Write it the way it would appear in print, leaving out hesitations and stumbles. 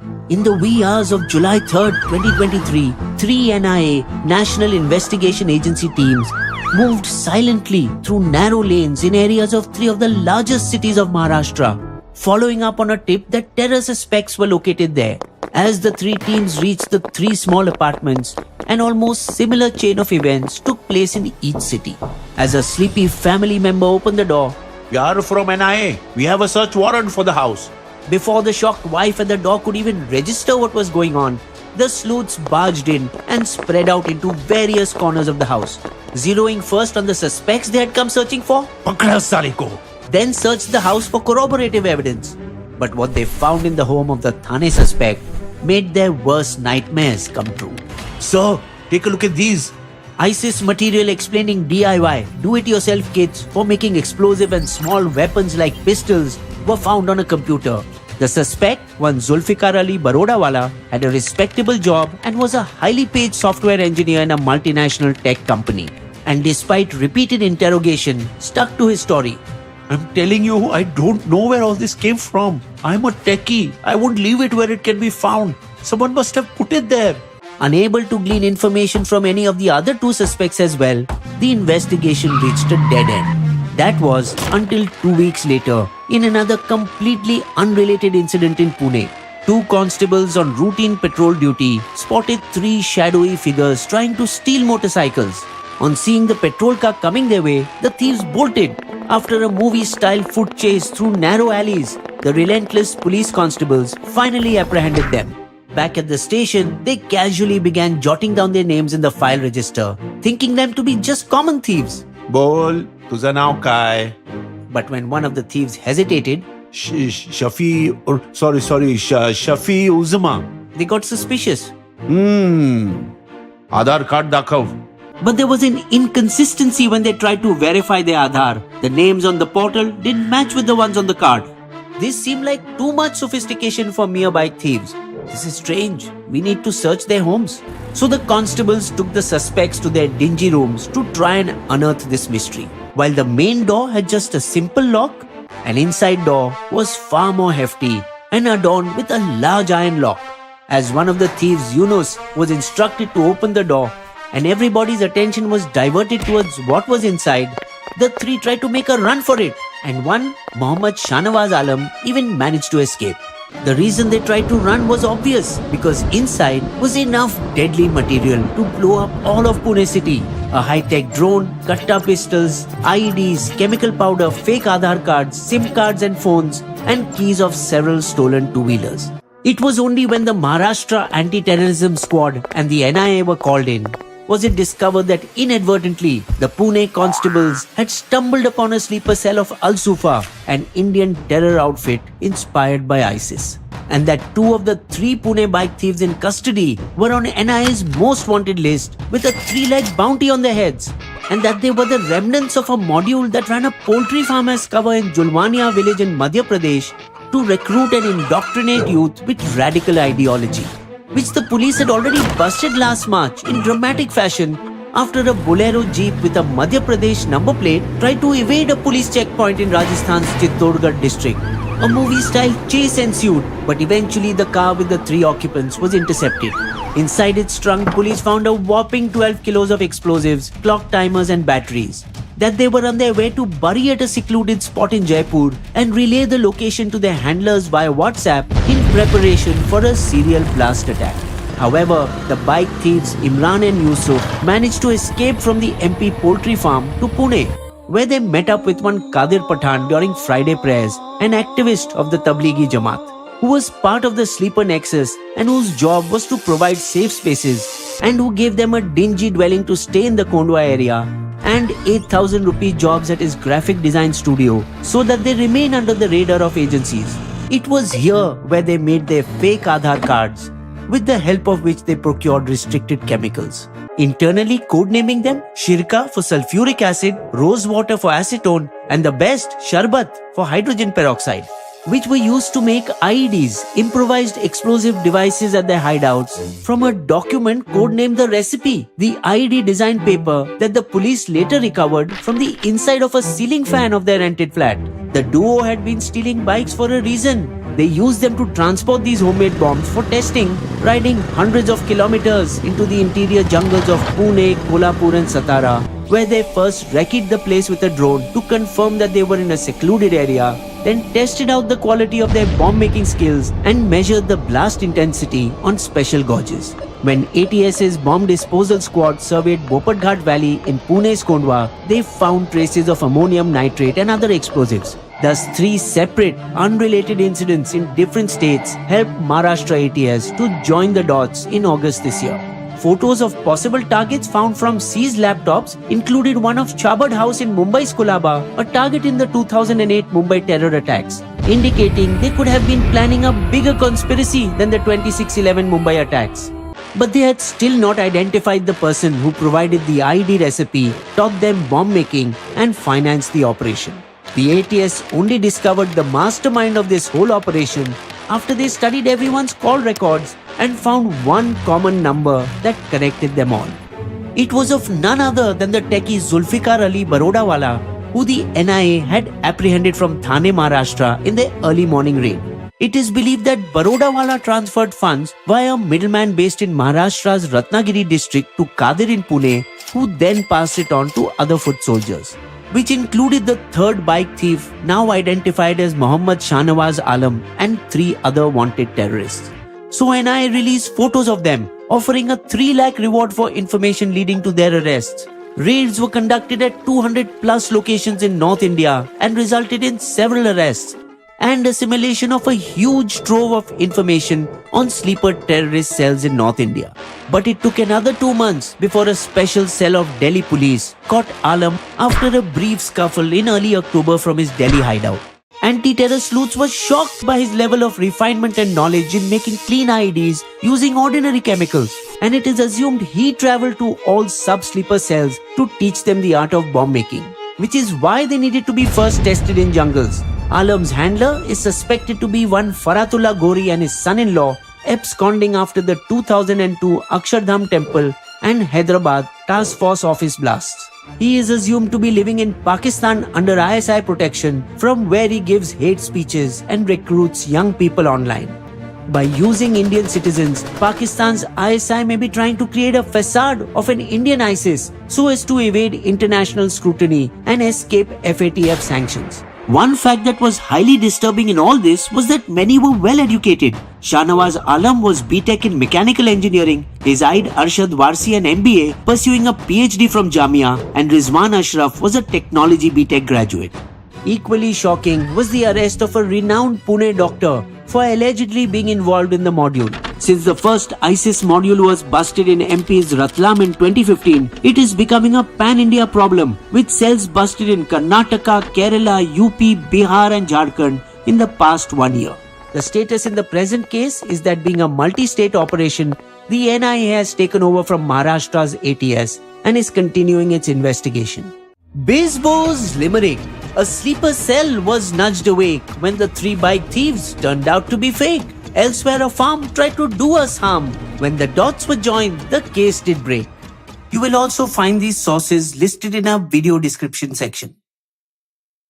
In the wee hours of July 3rd, 2023, three NIA National Investigation Agency teams moved silently through narrow lanes in areas of three of the largest cities of Maharashtra, following up on a tip that terror suspects were located there. As the three teams reached the three small apartments, an almost similar chain of events took place in each city. As a sleepy family member opened the door, "We are from NIA. We have a search warrant for the house." before the shocked wife at the door could even register what was going on, the sleuths barged in and spread out into various corners of the house, zeroing first on the suspects they had come searching for, Pakda sale ko. then searched the house for corroborative evidence. But what they found in the home of the Thane suspect made their worst nightmares come true. Sir, take a look at these. ISIS material explaining DIY, do-it-yourself kits for making explosive and small weapons like pistols were found on a computer. The suspect, one Zulfikar Ali Barodawala, had a respectable job and was a highly paid software engineer in a multinational tech company. And despite repeated interrogation, stuck to his story. I'm telling you, I don't know where all this came from. I'm a techie. I won't leave it where it can be found. Someone must have put it there. Unable to glean information from any of the other two suspects as well, the investigation reached a dead end. That was until 2 weeks later, in another completely unrelated incident in Pune. Two constables on routine patrol duty spotted three shadowy figures trying to steal motorcycles. On seeing the patrol car coming their way, the thieves bolted. After a movie-style foot chase through narrow alleys, the relentless police constables finally apprehended them. Back at the station, they casually began jotting down their names in the file register, thinking them to be just common thieves. Bol, tuza naw kai? But when one of the thieves hesitated, Shafi Uzma. they got suspicious. Aadhar card dakhav. But there was an inconsistency when they tried to verify their Aadhaar. The names on the portal didn't match with the ones on the card. This seemed like too much sophistication for mere bike thieves. This is strange. We need to search their homes. So the constables took the suspects to their dingy rooms to try and unearth this mystery. While the main door had just a simple lock, an inside door was far more hefty and adorned with a large iron lock. As one of the thieves, Yunus, was instructed to open the door and everybody's attention was diverted towards what was inside, the three tried to make a run for it, and one, Muhammad Shanawaz Alam, even managed to escape. The reason they tried to run was obvious, because inside was enough deadly material to blow up all of Pune city. A high-tech drone, katta pistols, IEDs, chemical powder, fake Aadhaar cards, SIM cards and phones, and keys of several stolen two-wheelers. It was only when the Maharashtra Anti-Terrorism Squad and the NIA were called in was it discovered that inadvertently the Pune constables had stumbled upon a sleeper cell of Al-Sufa, an Indian terror outfit inspired by ISIS. And that two of the three Pune bike thieves in custody were on NIA's most wanted list with a 3-lakh bounty on their heads. And that they were the remnants of a module that ran a poultry farm as cover in Julwania village in Madhya Pradesh to recruit and indoctrinate youth with radical ideology, which the police had already busted last March in dramatic fashion after a Bolero Jeep with a Madhya Pradesh number plate tried to evade a police checkpoint in Rajasthan's Chittorgarh district. A movie-style chase ensued, but eventually the car with the three occupants was intercepted. Inside its trunk, police found a whopping 12 kilos of explosives, clock timers and batteries that they were on their way to bury at a secluded spot in Jaipur and relay the location to their handlers via WhatsApp in preparation for a serial blast attack. However, the bike thieves Imran and Yusuf managed to escape from the MP poultry farm to Pune, where they met up with one Qadir Pathan during Friday prayers, an activist of the Tablighi Jamaat, who was part of the sleeper nexus and whose job was to provide safe spaces, and who gave them a dingy dwelling to stay in the Kondwa area and 8,000 rupee jobs at his graphic design studio so that they remain under the radar of agencies. It was here where they made their fake Aadhaar cards, with the help of which they procured restricted chemicals, internally codenaming them Shirka for sulfuric acid, rose water for acetone, and the best, Sharbat for hydrogen peroxide, which were used to make IEDs, improvised explosive devices at their hideouts, from a document codenamed The Recipe, the IED design paper that the police later recovered from the inside of a ceiling fan of their rented flat. The duo had been stealing bikes for a reason, They used them to transport these homemade bombs for testing, riding hundreds of kilometers into the interior jungles of Pune, Kolhapur and Satara, where they first recce'd the place with a drone to confirm that they were in a secluded area, then tested out the quality of their bomb-making skills and measured the blast intensity on special gauges. When ATS's bomb disposal squad surveyed Bopat Ghat Valley in Pune's Kondwa, they found traces of ammonium nitrate and other explosives. Thus, 3 separate, unrelated incidents in different states helped Maharashtra ATS to join the dots in August this year. Photos of possible targets found from seized laptops included one of Chabad House in Mumbai's Kolaba, a target in the 2008 Mumbai terror attacks, indicating they could have been planning a bigger conspiracy than the 26/11 Mumbai attacks. But they had still not identified the person who provided the ID recipe, taught them bomb making, and financed the operation. The ATS only discovered the mastermind of this whole operation after they studied everyone's call records and found one common number that connected them all. It was of none other than the techie Zulfikar Ali Barodawala, who the NIA had apprehended from Thane, Maharashtra in the early morning raid. It is believed that Barodawala transferred funds via a middleman based in Maharashtra's Ratnagiri district to Kadir in Pune, who then passed it on to other foot soldiers, which included the third bike thief now identified as Mohammad Shahnawaz Alam and 3 other wanted terrorists. So NIA released photos of them, offering a 3 lakh reward for information leading to their arrests. Raids were conducted at 200 plus locations in North India and resulted in several arrests and assimilation of a huge trove of information on sleeper terrorist cells in North India. But it took another 2 months before a special cell of Delhi police caught Alam after a brief scuffle in early October from his Delhi hideout. Anti-terror sleuths were shocked by his level of refinement and knowledge in making clean IEDs using ordinary chemicals, and it is assumed he travelled to all sub-sleeper cells to teach them the art of bomb making, which is why they needed to be first tested in jungles. Alam's handler is suspected to be one Faratullah Gori and his son-in-law, absconding after the 2002 Akshardham temple and Hyderabad task force office blasts. He is assumed to be living in Pakistan under ISI protection, from where he gives hate speeches and recruits young people online. By using Indian citizens, Pakistan's ISI may be trying to create a facade of an Indian ISIS so as to evade international scrutiny and escape FATF sanctions. One fact that was highly disturbing in all this was that many were well educated. Shahnawaz Alam was BTech in Mechanical Engineering, his Aid Arshad Warsi an MBA, pursuing a PhD from Jamia, and Rizwan Ashraf was a Technology BTech graduate. Equally shocking was the arrest of a renowned Pune doctor for allegedly being involved in the module. Since the first ISIS module was busted in MP's Ratlam in 2015, it is becoming a pan-India problem, with cells busted in Karnataka, Kerala, UP, Bihar and Jharkhand in the past 1 year. The status in the present case is that, being a multi-state operation, the NIA has taken over from Maharashtra's ATS and is continuing its investigation. Bisbo's limerick. A sleeper cell was nudged awake when the 3 bike thieves turned out to be fake. Elsewhere, a farm tried to do us harm. When the dots were joined, the case did break. You will also find these sources listed in our video description section.